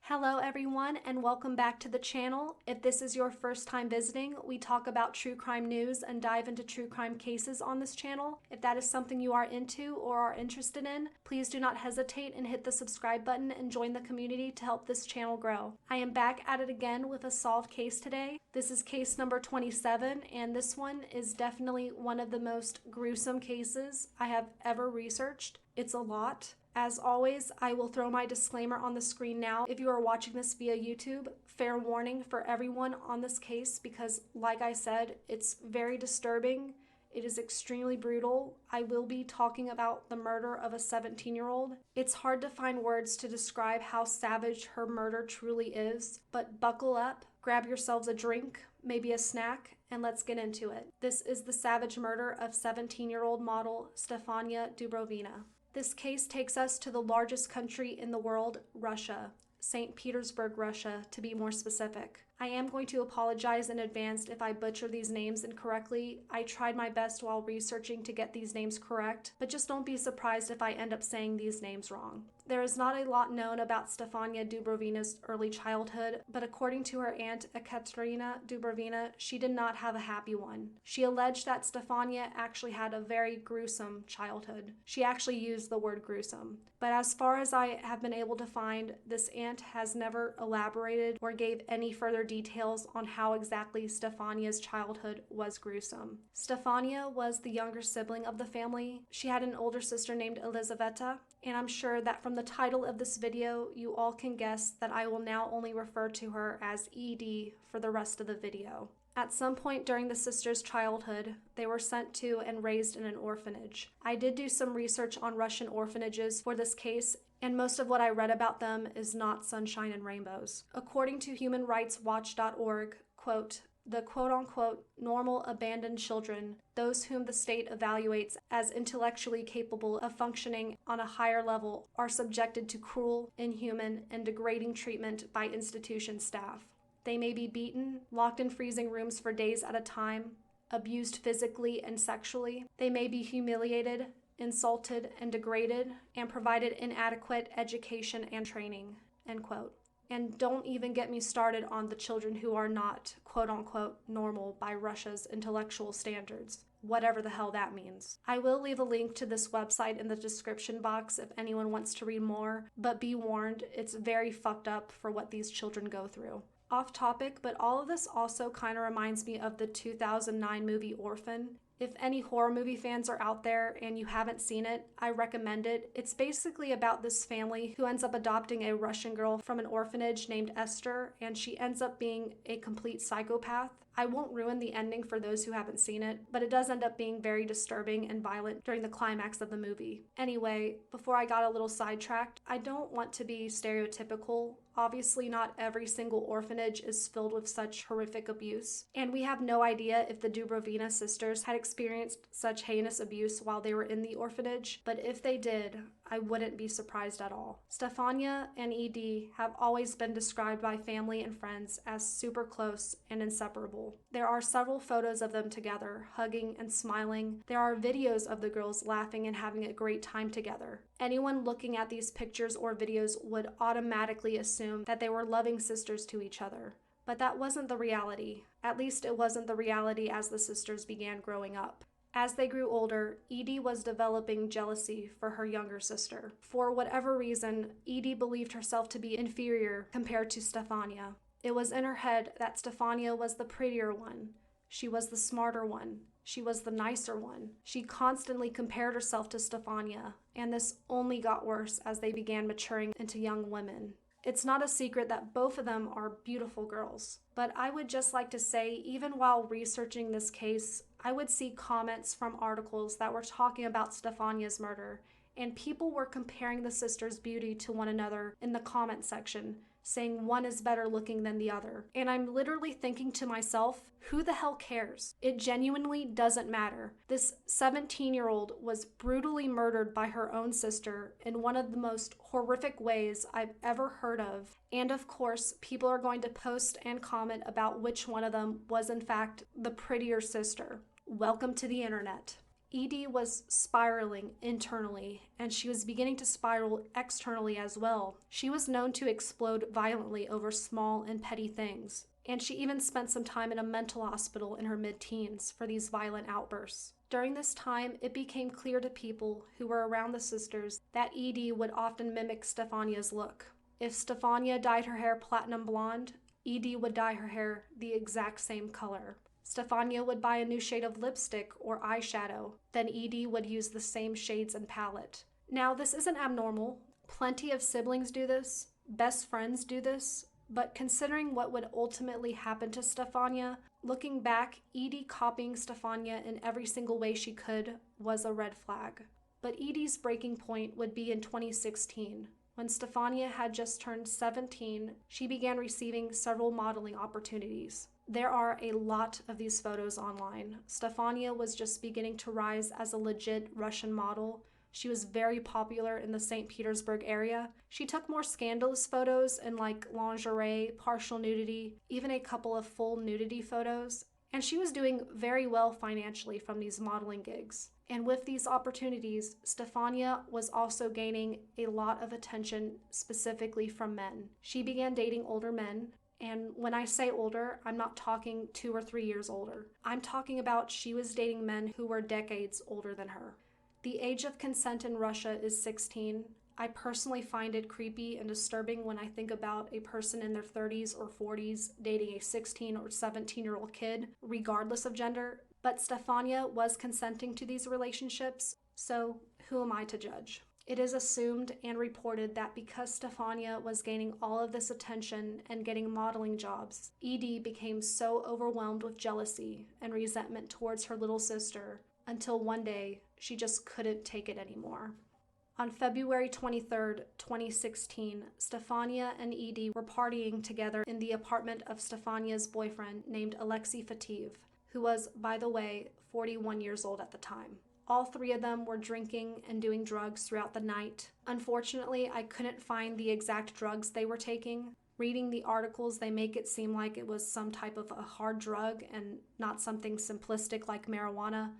Hello everyone and welcome back to the channel. If this is your first time visiting, we talk about true crime news and dive into true crime cases on this channel. If that is something you are into or are interested in, please do not hesitate and hit the subscribe button and join the community to help this channel grow. I am back at it again with a solved case today. This is case number 27 and this one is definitely one of the most gruesome cases I have ever researched. It's a lot. As always, I will throw my disclaimer on the screen now. If you are watching this via YouTube, fair warning for everyone on this case because, like I said, it's very disturbing. It is extremely brutal. I will be talking about the murder of a 17-year-old. It's hard to find words to describe how savage her murder truly is, but buckle up, grab yourselves a drink, maybe a snack, and let's get into it. This is the savage murder of 17-year-old model Stefania Dubrovina. This case takes us to the largest country in the world, Russia, St. Petersburg, Russia, to be more specific. I am going to apologize in advance if I butcher these names incorrectly. I tried my best while researching to get these names correct, but just don't be surprised if I end up saying these names wrong. There is not a lot known about Stefania Dubrovina's early childhood, but according to her aunt Ekaterina Dubrovina, she did not have a happy one. She alleged that Stefania actually had a very gruesome childhood. She actually used the word gruesome. But as far as I have been able to find, this aunt has never elaborated or gave any further details on how exactly Stefania's childhood was gruesome. Stefania was the younger sibling of the family. She had an older sister named Elizaveta, and I'm sure that from the title of this video, you all can guess that I will now only refer to her as ED for the rest of the video. At some point during the sisters' childhood, they were sent to and raised in an orphanage. I did do some research on Russian orphanages for this case, and most of what I read about them is not sunshine and rainbows. According to humanrightswatch.org, quote, the quote-unquote normal abandoned children, those whom the state evaluates as intellectually capable of functioning on a higher level, are subjected to cruel, inhuman, and degrading treatment by institution staff. They may be beaten, locked in freezing rooms for days at a time, abused physically and sexually. They may be humiliated, insulted, and degraded, and provided inadequate education and training, end quote. And don't even get me started on the children who are not, quote-unquote, normal by Russia's intellectual standards, whatever the hell that means. I will leave a link to this website in the description box if anyone wants to read more, but be warned, it's very fucked up for what these children go through. Off topic, but all of this also kind of reminds me of the 2009 movie Orphan. If any horror movie fans are out there and you haven't seen it, I recommend it. It's basically about this family who ends up adopting a Russian girl from an orphanage named Esther, and she ends up being a complete psychopath. I won't ruin the ending for those who haven't seen it, but it does end up being very disturbing and violent during the climax of the movie. Anyway, before I got a little sidetracked, I don't want to be stereotypical. Obviously, not every single orphanage is filled with such horrific abuse, and we have no idea if the Dubrovina sisters had experienced such heinous abuse while they were in the orphanage, but if they did, I wouldn't be surprised at all. Stefania and ED have always been described by family and friends as super close and inseparable. There are several photos of them together, hugging and smiling. There are videos of the girls laughing and having a great time together. Anyone looking at these pictures or videos would automatically assume that they were loving sisters to each other. But that wasn't the reality. At least it wasn't the reality as the sisters began growing up. As they grew older, Edie was developing jealousy for her younger sister. For whatever reason, Edie believed herself to be inferior compared to Stefania. It was in her head that Stefania was the prettier one. She was the smarter one. She was the nicer one. She constantly compared herself to Stefania, and this only got worse as they began maturing into young women. It's not a secret that both of them are beautiful girls, but I would just like to say, even while researching this case, I would see comments from articles that were talking about Stefania's murder, and people were comparing the sisters' beauty to one another in the comment section, saying one is better looking than the other. And I'm literally thinking to myself, who the hell cares? It genuinely doesn't matter. This 17-year-old was brutally murdered by her own sister in one of the most horrific ways I've ever heard of. And of course, people are going to post and comment about which one of them was in fact the prettier sister. Welcome to the internet. Edie was spiraling internally, and she was beginning to spiral externally as well. She was known to explode violently over small and petty things, and she even spent some time in a mental hospital in her mid-teens for these violent outbursts. During this time, it became clear to people who were around the sisters that Edie would often mimic Stefania's look. If Stefania dyed her hair platinum blonde, Edie would dye her hair the exact same color. Stefania would buy a new shade of lipstick or eyeshadow, then Edie would use the same shades and palette. Now, this isn't abnormal. Plenty of siblings do this, best friends do this, but considering what would ultimately happen to Stefania, looking back, Edie copying Stefania in every single way she could was a red flag. But Edie's breaking point would be in 2016. When Stefania had just turned 17, she began receiving several modeling opportunities. There are a lot of these photos online. Stefania was just beginning to rise as a legit Russian model. She was very popular in the St. Petersburg area. She took more scandalous photos in like lingerie, partial nudity, even a couple of full nudity photos. And she was doing very well financially from these modeling gigs. And with these opportunities, Stefania was also gaining a lot of attention specifically from men. She began dating older men. And when I say older, I'm not talking 2 or 3 years older. I'm talking about she was dating men who were decades older than her. The age of consent in Russia is 16. I personally find it creepy and disturbing when I think about a person in their 30s or 40s dating a 16 or 17-year-old kid, regardless of gender. But Stefania was consenting to these relationships, so who am I to judge? It is assumed and reported that because Stefania was gaining all of this attention and getting modeling jobs, Edie became so overwhelmed with jealousy and resentment towards her little sister until one day she just couldn't take it anymore. On February 23, 2016, Stefania and Edie were partying together in the apartment of Stefania's boyfriend named Alexei Fativ, who was, by the way, 41 years old at the time. All 3 of them were drinking and doing drugs throughout the night. Unfortunately, I couldn't find the exact drugs they were taking. Reading the articles, they make it seem like it was some type of a hard drug and not something simplistic like marijuana,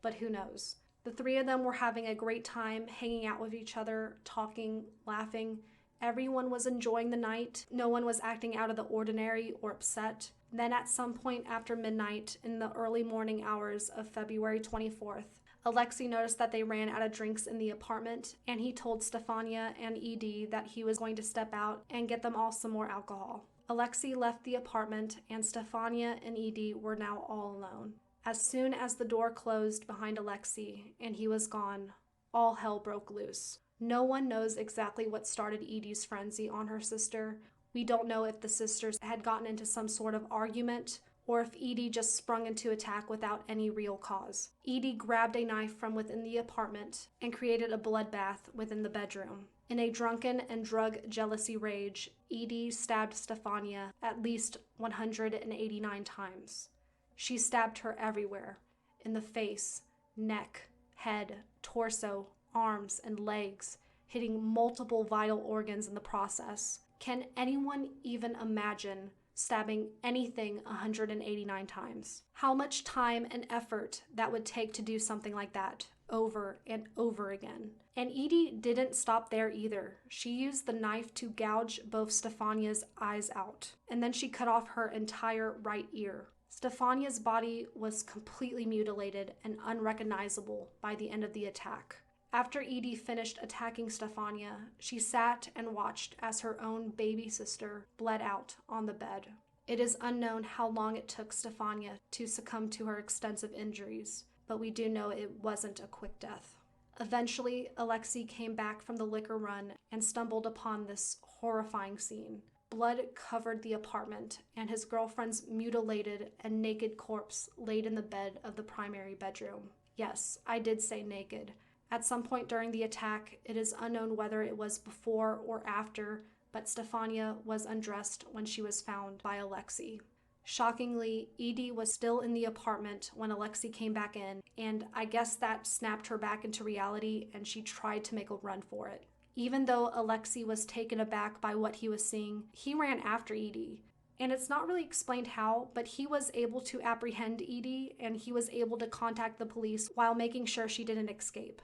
but who knows. The 3 of them were having a great time hanging out with each other, talking, laughing. Everyone was enjoying the night. No one was acting out of the ordinary or upset. Then at some point after midnight, in the early morning hours of February 24th, Alexei noticed that they ran out of drinks in the apartment, and he told Stefania and Edie that he was going to step out and get them all some more alcohol. Alexei left the apartment, and Stefania and Edie were now all alone. As soon as the door closed behind Alexei and he was gone, all hell broke loose. No one knows exactly what started Edie's frenzy on her sister. We don't know if the sisters had gotten into some sort of argument or if Edie just sprung into attack without any real cause. Edie grabbed a knife from within the apartment and created a bloodbath within the bedroom. In a drunken and drug jealousy rage, Edie stabbed Stefania at least 189 times. She stabbed her everywhere, in the face, neck, head, torso, arms, and legs, hitting multiple vital organs in the process. Can anyone even imagine stabbing anything 189 times? How much time and effort that would take to do something like that over and over again. And Edie didn't stop there either. She used the knife to gouge both Stefania's eyes out, and then she cut off her entire right ear. Stefania's body was completely mutilated and unrecognizable by the end of the attack. After Edie finished attacking Stefania, she sat and watched as her own baby sister bled out on the bed. It is unknown how long it took Stefania to succumb to her extensive injuries, but we do know it wasn't a quick death. Eventually, Alexei came back from the liquor run and stumbled upon this horrifying scene. Blood covered the apartment, and his girlfriend's mutilated and naked corpse laid in the bed of the primary bedroom. Yes, I did say naked. At some point during the attack, it is unknown whether it was before or after, but Stefania was undressed when she was found by Alexei. Shockingly, Edie was still in the apartment when Alexei came back in, and I guess that snapped her back into reality and she tried to make a run for it. Even though Alexei was taken aback by what he was seeing, he ran after Edie, And it's not really explained how, but he was able to apprehend Edie and he was able to contact the police while making sure she didn't escape.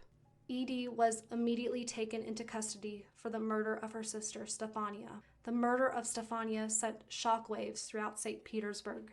Edie was immediately taken into custody for the murder of her sister, Stefania. The murder of Stefania sent shockwaves throughout St. Petersburg.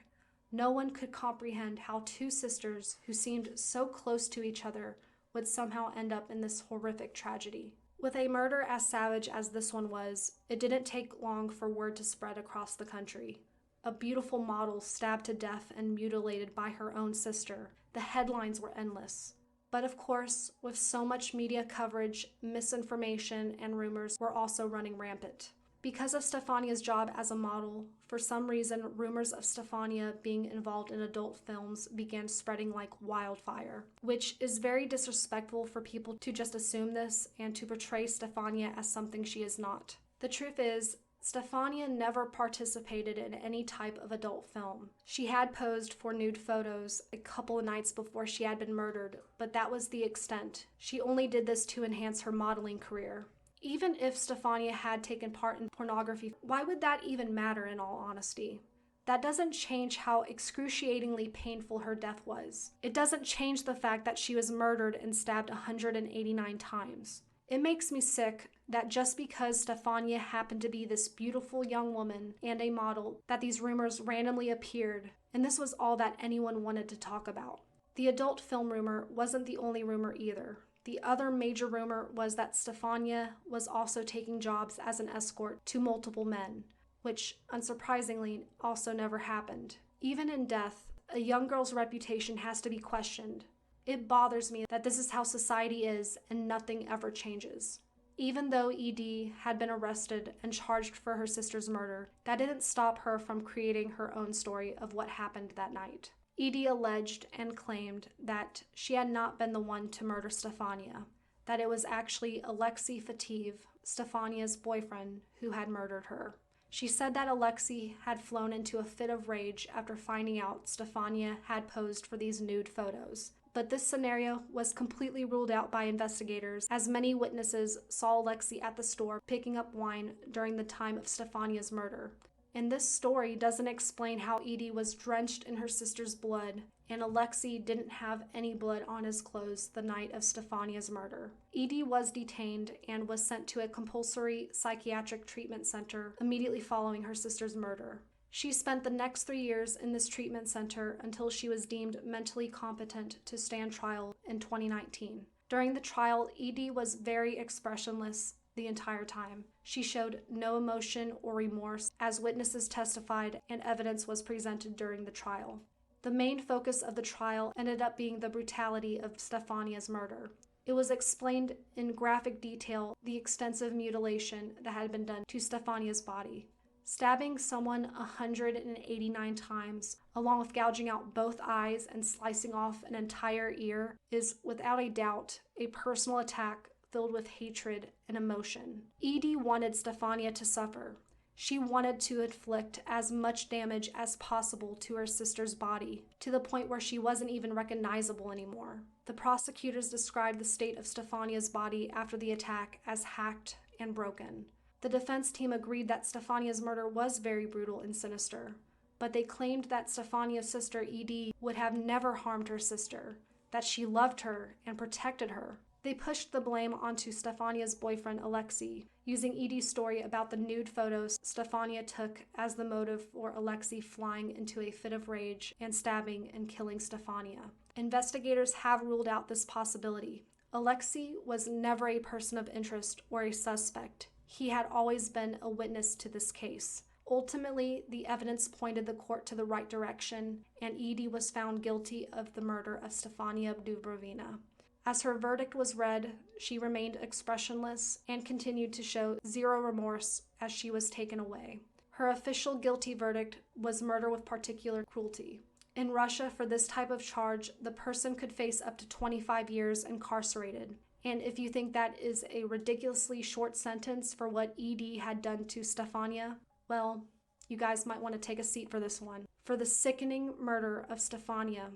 No one could comprehend how two sisters who seemed so close to each other would somehow end up in this horrific tragedy. With a murder as savage as this one was, it didn't take long for word to spread across the country. A beautiful model stabbed to death and mutilated by her own sister. The headlines were endless. But of course, with so much media coverage, misinformation and rumors were also running rampant. Because of Stefania's job as a model, for some reason, rumors of Stefania being involved in adult films began spreading like wildfire, which is very disrespectful for people to just assume this and to portray Stefania as something she is not. The truth is, Stefania never participated in any type of adult film. She had posed for nude photos a couple of nights before she had been murdered, but that was the extent. She only did this to enhance her modeling career. Even if Stefania had taken part in pornography, why would that even matter in all honesty? That doesn't change how excruciatingly painful her death was. It doesn't change the fact that she was murdered and stabbed 189 times. It makes me sick that just because Stefania happened to be this beautiful young woman and a model, that these rumors randomly appeared, and this was all that anyone wanted to talk about. The adult film rumor wasn't the only rumor either. The other major rumor was that Stefania was also taking jobs as an escort to multiple men, which, unsurprisingly, also never happened. Even in death, a young girl's reputation has to be questioned. It bothers me that this is how society is and nothing ever changes. Even though Edie had been arrested and charged for her sister's murder, that didn't stop her from creating her own story of what happened that night. Edie alleged and claimed that she had not been the one to murder Stefania, that it was actually Alexei Fativ, Stefania's boyfriend, who had murdered her. She said that Alexei had flown into a fit of rage after finding out Stefania had posed for these nude photos. But this scenario was completely ruled out by investigators, as many witnesses saw Alexei at the store picking up wine during the time of Stefania's murder. And this story doesn't explain how Edie was drenched in her sister's blood and Alexei didn't have any blood on his clothes the night of Stefania's murder. Edie was detained and was sent to a compulsory psychiatric treatment center immediately following her sister's murder. She spent the next 3 years in this treatment center until she was deemed mentally competent to stand trial in 2019. During the trial, Edie was very expressionless the entire time. She showed no emotion or remorse as witnesses testified and evidence was presented during the trial. The main focus of the trial ended up being the brutality of Stefania's murder. It was explained in graphic detail the extensive mutilation that had been done to Stefania's body. Stabbing someone 189 times, along with gouging out both eyes and slicing off an entire ear, is without a doubt a personal attack filled with hatred and emotion. Edie wanted Stefania to suffer. She wanted to inflict as much damage as possible to her sister's body, to the point where she wasn't even recognizable anymore. The prosecutors described the state of Stefania's body after the attack as hacked and broken. The defense team agreed that Stefania's murder was very brutal and sinister, but they claimed that Stefania's sister Edie would have never harmed her sister, that she loved her and protected her. They pushed the blame onto Stefania's boyfriend Alexei, using Edie's story about the nude photos Stefania took as the motive for Alexei flying into a fit of rage and stabbing and killing Stefania. Investigators have ruled out this possibility. Alexei was never a person of interest or a suspect. He had always been a witness to this case. Ultimately, the evidence pointed the court to the right direction, and Edie was found guilty of the murder of Stefania Dubrovina. As her verdict was read, she remained expressionless and continued to show zero remorse as she was taken away. Her official guilty verdict was murder with particular cruelty. In Russia, for this type of charge, the person could face up to 25 years incarcerated. And if you think that is a ridiculously short sentence for what Edie had done to Stefania, well, you guys might want to take a seat for this one. For the sickening murder of Stefania,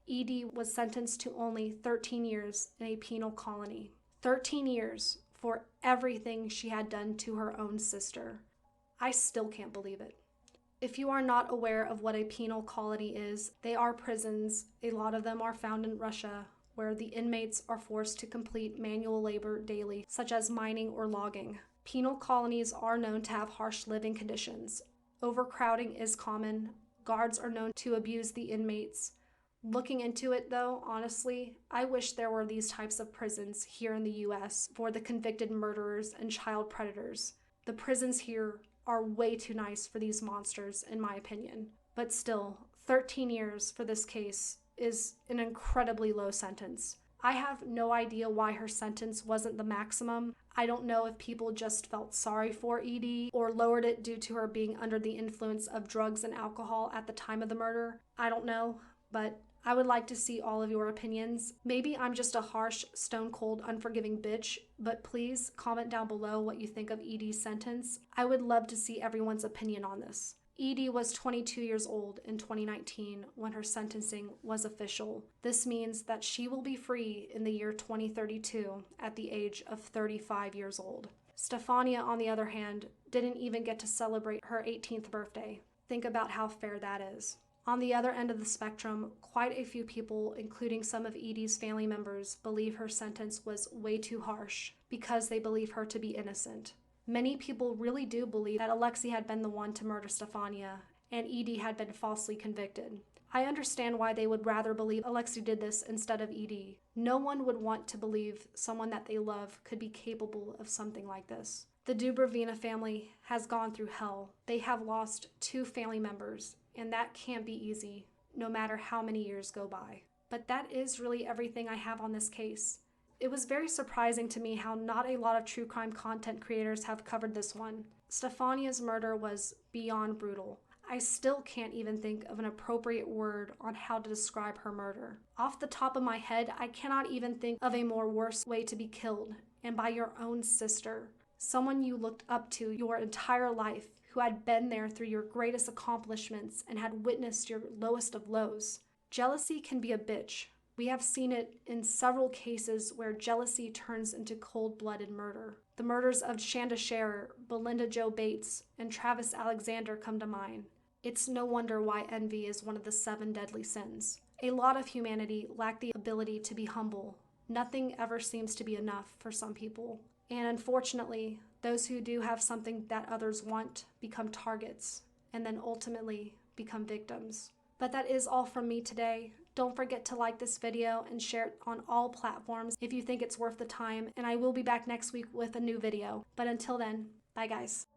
Edie was sentenced to only 13 years in a penal colony. 13 years for everything she had done to her own sister. I still can't believe it. If you are not aware of what a penal colony is, they are prisons. A lot of them are found in Russia, where the inmates are forced to complete manual labor daily, such as mining or logging. Penal colonies are known to have harsh living conditions. Overcrowding is common. Guards are known to abuse the inmates. Looking into it though, honestly, I wish there were these types of prisons here in the US for the convicted murderers and child predators. The prisons here are way too nice for these monsters, in my opinion. But still, 13 years for this case is an incredibly low sentence. I have no idea why her sentence wasn't the maximum. I don't know if people just felt sorry for Edie or lowered it due to her being under the influence of drugs and alcohol at the time of the murder. I don't know, but I would like to see all of your opinions. Maybe I'm just a harsh, stone-cold, unforgiving bitch, but please comment down below what you think of Edie's sentence. I would love to see everyone's opinion on this. Edie was 22 years old in 2019 when her sentencing was official. This means that she will be free in the year 2032 at the age of 35 years old. Stefania, on the other hand, didn't even get to celebrate her 18th birthday. Think about how fair that is. On the other end of the spectrum, quite a few people, including some of Edie's family members, believe her sentence was way too harsh because they believe her to be innocent. Many people really do believe that Alexei had been the one to murder Stefania and Edie had been falsely convicted. I understand why they would rather believe Alexei did this instead of Edie. No one would want to believe someone that they love could be capable of something like this. The Dubrovina family has gone through hell. They have lost 2 family members, and that can't be easy, no matter how many years go by. But that is really everything I have on this case. It was very surprising to me how not a lot of true crime content creators have covered this one. Stefania's murder was beyond brutal. I still can't even think of an appropriate word on how to describe her murder. Off the top of my head, I cannot even think of a more worse way to be killed, and by your own sister. Someone you looked up to your entire life, who had been there through your greatest accomplishments and had witnessed your lowest of lows. Jealousy can be a bitch. We have seen it in several cases where jealousy turns into cold-blooded murder. The murders of Shanda Scherer, Belinda Jo Bates, and Travis Alexander come to mind. It's no wonder why envy is one of the 7 deadly sins. A lot of humanity lack the ability to be humble. Nothing ever seems to be enough for some people. And unfortunately, those who do have something that others want become targets and then ultimately become victims. But that is all from me today. Don't forget to like this video and share it on all platforms if you think it's worth the time, and I will be back next week with a new video. But until then, bye guys.